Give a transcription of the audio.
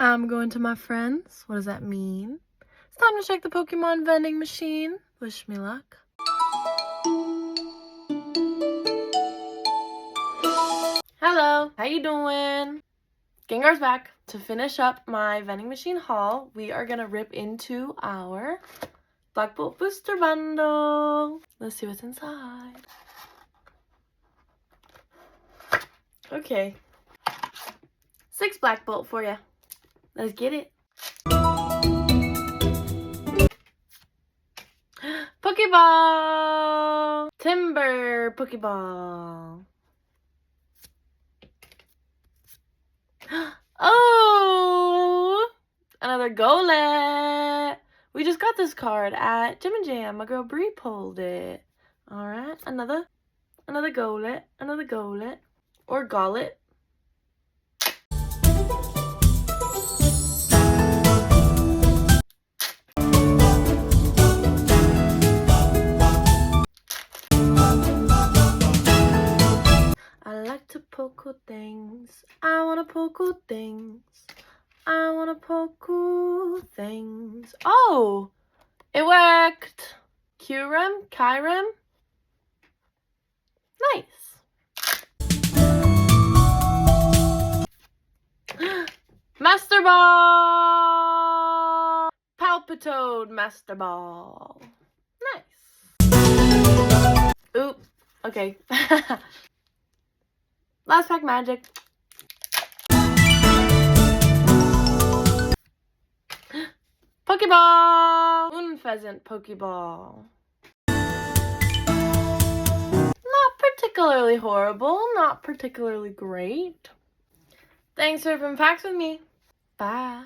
I'm going to my friends. What does that mean? It's time to check the Pokemon vending machine. Wish me luck. Hello, how you doing? Gengar's back. To finish up my vending machine haul, we are gonna rip into our Black Bolt Booster Bundle. Let's see what's inside. Okay. 6 Black Bolt for you. Let's get it. Pokeball! Timber Pokeball. Oh! Another Golett. We just got this card at Jim and Jam. My girl Bree pulled it. Alright, another Golett. Another Golett. Or Gollet. I like to poke cool things. I wanna poke cool things. I wanna poke cool things. Oh! It worked! Kyurem? Kyurem? Nice. Master Ball! Palpitoad Master Ball. Nice. Oop. Okay. Last pack magic. Pokeball! Unpheasant Pokeball. Not particularly horrible, not particularly great. Thanks for opening packs with me. Bye.